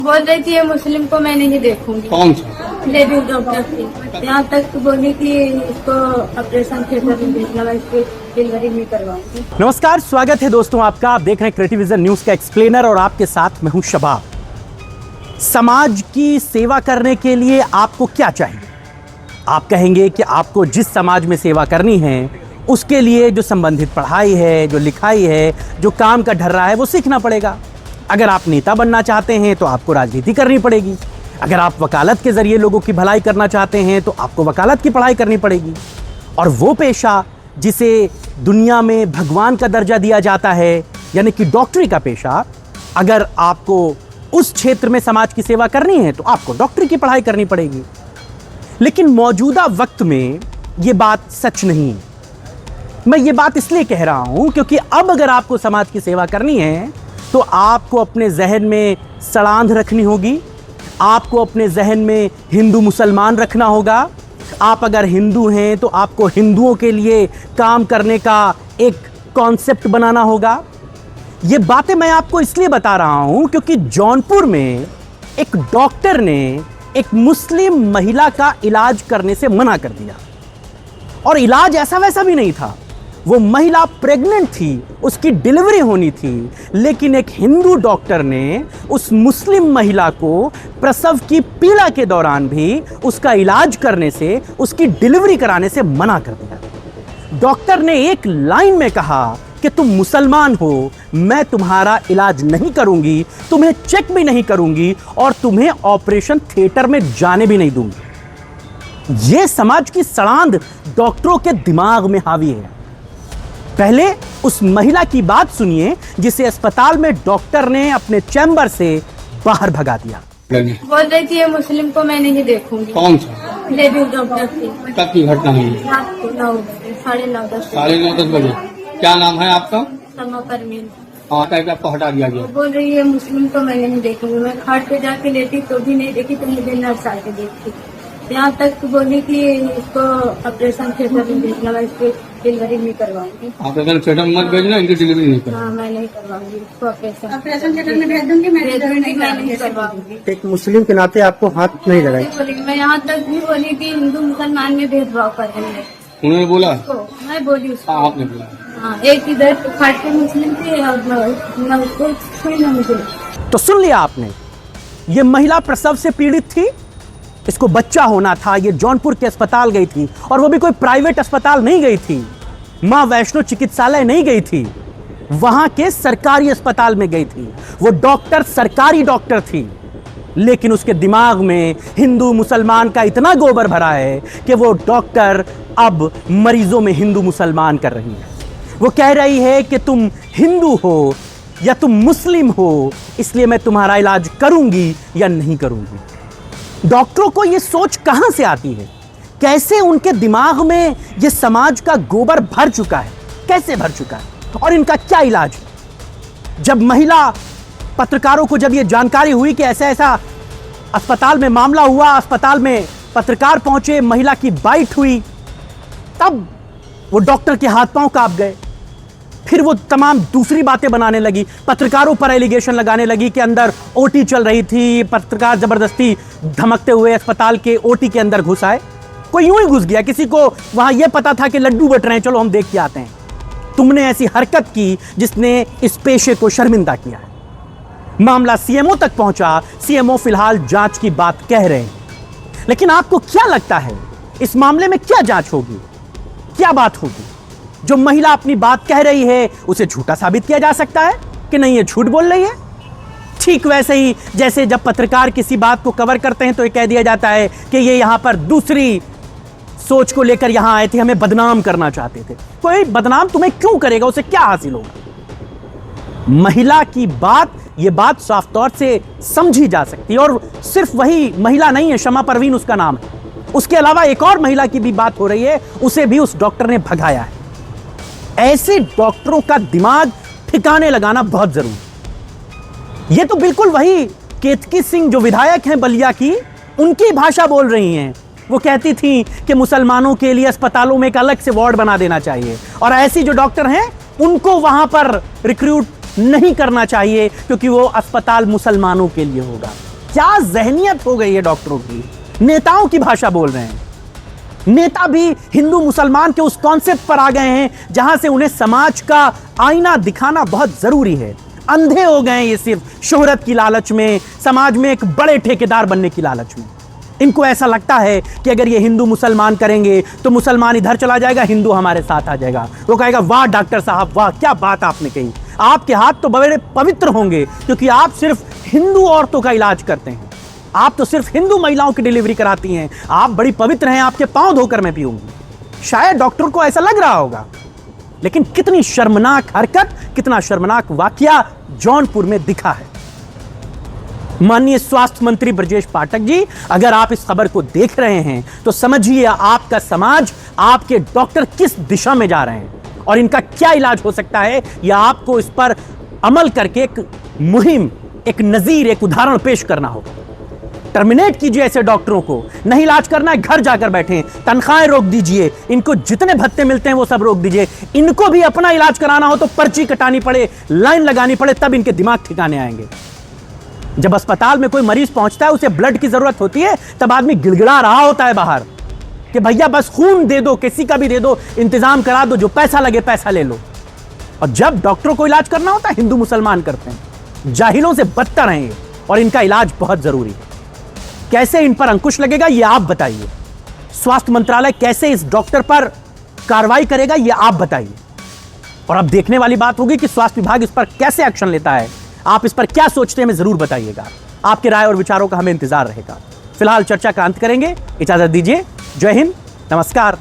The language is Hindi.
बोल रही थी ये मुस्लिम को मैं नहीं देखूंगी। कौन सा? लेडीज डॉक्टर थी, यहाँ तक बोली कि इसको ऑपरेशन थिएटर में भेजना, मैं इसकी डिलीवरी नहीं करवाऊंगी। नमस्कार, स्वागत है दोस्तों आपका। आप देख रहे हैं क्रिएटिव विजन न्यूज का एक्सप्लेनर और आपके साथ मैं हूं शबाब। समाज की सेवा करने के लिए आपको क्या चाहिए? आप कहेंगे कि आपको जिस समाज में सेवा करनी है उसके लिए जो संबंधित पढ़ाई है, जो लिखाई है, जो काम का ढर्रा है वो सीखना पड़ेगा। अगर आप नेता बनना चाहते हैं तो आपको राजनीति करनी पड़ेगी। अगर आप वकालत के जरिए लोगों की भलाई करना चाहते हैं तो आपको वकालत की पढ़ाई करनी पड़ेगी। और वो पेशा जिसे दुनिया में भगवान का दर्जा दिया जाता है, यानी कि डॉक्टरी का पेशा, अगर आपको उस क्षेत्र में समाज की सेवा करनी है तो आपको डॉक्टरी की पढ़ाई करनी पड़ेगी। लेकिन मौजूदा वक्त में ये बात सच नहीं है। मैं ये बात इसलिए कह रहा हूं क्योंकि अब अगर आपको समाज की सेवा करनी है तो आपको अपने जहन में सड़ांध रखनी होगी, आपको अपने जहन में हिंदू मुसलमान रखना होगा। आप अगर हिंदू हैं तो आपको हिंदुओं के लिए काम करने का एक कॉन्सेप्ट बनाना होगा। ये बातें मैं आपको इसलिए बता रहा हूं क्योंकि जौनपुर में एक डॉक्टर ने एक मुस्लिम महिला का इलाज करने से मना कर दिया। और इलाज ऐसा वैसा भी नहीं था, वो महिला प्रेग्नेंट थी, उसकी डिलीवरी होनी थी, लेकिन एक हिंदू डॉक्टर ने उस मुस्लिम महिला को प्रसव की पीड़ा के दौरान भी उसका इलाज करने से, उसकी डिलीवरी कराने से मना कर दिया। डॉक्टर ने एक लाइन में कहा कि तुम मुसलमान हो, मैं तुम्हारा इलाज नहीं करूंगी, तुम्हें चेक भी नहीं करूंगी और तुम्हें ऑपरेशन थिएटर में जाने भी नहीं दूंगी। यह समाज की सड़ांध डॉक्टरों के दिमाग में हावी है। पहले उस महिला की बात सुनिए जिसे अस्पताल में डॉक्टर ने अपने चैम्बर से बाहर भगा दिया। बोल रही थी ये मुस्लिम को मैं नहीं देखूंगी। कौन सा? लेडीज डॉक्टर थी। कब की घटना है? रात को 9 बजे, 9:30 9:30 बजे। क्या नाम है आपका? समा परमीन। हाँ, टाइप आपको हटा दिया गया। बोल रही है मुस्लिम को मैं नहीं देखूंगी। मैं खाट पे जाके लेटी तो भी नहीं देखी, तो मुझे नर्स आके देखी। यहाँ तक बोली कि इसको ऑपरेशन थिएटर में भेजना, मैं इसकी डिलीवरी नहीं करवाऊंगी। ऑपरेशन थिएटर में मत भेजना, इनकी डिलीवरी नहीं करना। हाँ, मैं नहीं करवाऊंगी इसको ऑपरेशन थिएटर में भेज दूंगी, मैं नहीं करवाऊंगी। एक मुस्लिम के नाते आपको हाथ नहीं लगाई। बोली, मैं यहाँ तक भी बोली कि हिंदू मुसलमान में भेदभाव करेंगे। उन्होंने बोला? तो मैं बोली उसको। हाँ, आपने बोला। हाँ, एक इधर खाट पे मुस्लिम थे और मैं उसको छुई ना मुझे। तो सुन लिया आपने, ये महिला प्रसव से पीड़ित थी, इसको बच्चा होना था। ये जौनपुर के अस्पताल गई थी और वो भी कोई प्राइवेट अस्पताल नहीं गई थी, मां वैष्णो चिकित्सालय नहीं गई थी, वहां के सरकारी अस्पताल में गई थी। वो डॉक्टर सरकारी डॉक्टर थी, लेकिन उसके दिमाग में हिंदू मुसलमान का इतना गोबर भरा है कि वो डॉक्टर अब मरीजों में हिंदू मुसलमान कर रही है। वो कह रही है कि तुम हिंदू हो या तुम मुस्लिम हो, इसलिए मैं तुम्हारा इलाज करूंगी या नहीं करूंगी। डॉक्टरों को यह सोच कहां से आती है? कैसे उनके दिमाग में यह समाज का गोबर भर चुका है? कैसे भर चुका है? और इनका क्या इलाज है? जब महिला पत्रकारों को जब यह जानकारी हुई कि ऐसा ऐसा अस्पताल में मामला हुआ, अस्पताल में पत्रकार पहुंचे, महिला की बाइट हुई, तब वो डॉक्टर के हाथ पांव कांप गए। फिर वो तमाम दूसरी बातें बनाने लगी, पत्रकारों पर एलिगेशन लगाने लगी कि अंदर ओटी चल रही थी, पत्रकार जबरदस्ती धमकते हुए अस्पताल के ओटी के अंदर घुस आए। कोई यूं ही घुस गया, किसी को वहां यह पता था कि लड्डू बट रहे हैं, चलो हम देख के आते हैं। तुमने ऐसी हरकत की जिसने इस पेशे को शर्मिंदा किया है। मामला सीएमओ तक पहुंचा, सीएमओ फिलहाल जांच की बात कह रहे हैं। लेकिन आपको क्या लगता है इस मामले में क्या जांच होगी, क्या बात होगी? जो महिला अपनी बात कह रही है उसे झूठा साबित किया जा सकता है कि नहीं ये झूठ बोल रही है। ठीक वैसे ही जैसे जब पत्रकार किसी बात को कवर करते हैं तो ये कह दिया जाता है कि ये यहां पर दूसरी सोच को लेकर यहां आए थे, हमें बदनाम करना चाहते थे। कोई बदनाम तुम्हें क्यों करेगा? उसे क्या हासिल होगा? महिला की बात, ये बात साफ तौर से समझी जा सकती है। और सिर्फ वही महिला नहीं है, शमा परवीन उसका नाम है, उसके अलावा एक और महिला की भी बात हो रही है, उसे भी उस डॉक्टर ने भगाया है। ऐसे डॉक्टरों का दिमाग ठिकाने लगाना बहुत जरूरी। ये तो बिल्कुल वही केतकी सिंह जो विधायक हैं बलिया की, उनकी भाषा बोल रही हैं। वो कहती थी कि मुसलमानों के लिए अस्पतालों में एक अलग से वार्ड बना देना चाहिए और ऐसी जो डॉक्टर हैं उनको वहां पर रिक्रूट नहीं करना चाहिए क्योंकि वो अस्पताल मुसलमानों के लिए होगा। क्या जहनियत हो गई है डॉक्टरों की, नेताओं की भाषा बोल रहे हैं। नेता भी हिंदू मुसलमान के उस कॉन्सेप्ट पर आ गए हैं जहां से उन्हें समाज का आईना दिखाना बहुत जरूरी है। अंधे हो गए ये सिर्फ शोहरत की लालच में, समाज में एक बड़े ठेकेदार बनने की लालच में। इनको ऐसा लगता है कि अगर ये हिंदू मुसलमान करेंगे तो मुसलमान इधर चला जाएगा, हिंदू हमारे साथ आ जाएगा। वो कहेगा वाह डॉक्टर साहब वाह, क्या बात आपने कही। आपके हाथ तो बड़े पवित्र होंगे क्योंकि आप सिर्फ हिंदू औरतों का इलाज करते हैं, आप तो सिर्फ हिंदू महिलाओं की डिलीवरी कराती हैं, आप बड़ी पवित्र हैं, आपके पांव धोकर मैं पीऊंगी। शायद डॉक्टर को ऐसा लग रहा होगा, लेकिन कितनी शर्मनाक हरकत, कितना शर्मनाक वाकया जौनपुर में दिखा है। माननीय स्वास्थ्य मंत्री ब्रजेश पाठक जी, अगर आप इस खबर को देख रहे हैं तो समझिए आपका समाज, आपके डॉक्टर किस दिशा में जा रहे हैं और इनका क्या इलाज हो सकता है, या आपको इस पर अमल करके एक मुहिम, एक नजीर, एक उदाहरण पेश करना होगा। टर्मिनेट कीजिए ऐसे डॉक्टरों को, नहीं इलाज करना है घर जाकर बैठे, तनख्वाहें रोक दीजिए, इनको जितने भत्ते मिलते हैं वो सब रोक दीजिए। इनको भी अपना इलाज कराना हो तो पर्ची कटानी पड़े, लाइन लगानी पड़े, तब इनके दिमाग ठिकाने आएंगे। जब अस्पताल में कोई मरीज पहुंचता है, उसे ब्लड की जरूरत होती है, तब आदमी गिड़गिड़ा रहा होता है बाहर कि भैया बस खून दे दो, किसी का भी दे दो, इंतजाम करा दो, जो पैसा लगे पैसा ले लो। और जब डॉक्टरों को इलाज करना होता है, हिंदू मुसलमान करते हैं। जाहिलों से बदतर हैं ये, और इनका इलाज बहुत जरूरी है। कैसे इन पर अंकुश लगेगा ये आप बताइए। स्वास्थ्य मंत्रालय कैसे इस डॉक्टर पर कार्रवाई करेगा ये आप बताइए। और अब देखने वाली बात होगी कि स्वास्थ्य विभाग इस पर कैसे एक्शन लेता है। आप इस पर क्या सोचते हैं हमें जरूर बताइएगा। आपके राय और विचारों का हमें इंतजार रहेगा। फिलहाल चर्चा का अंत करेंगे, इजाजत दीजिए। जय हिंद, नमस्कार।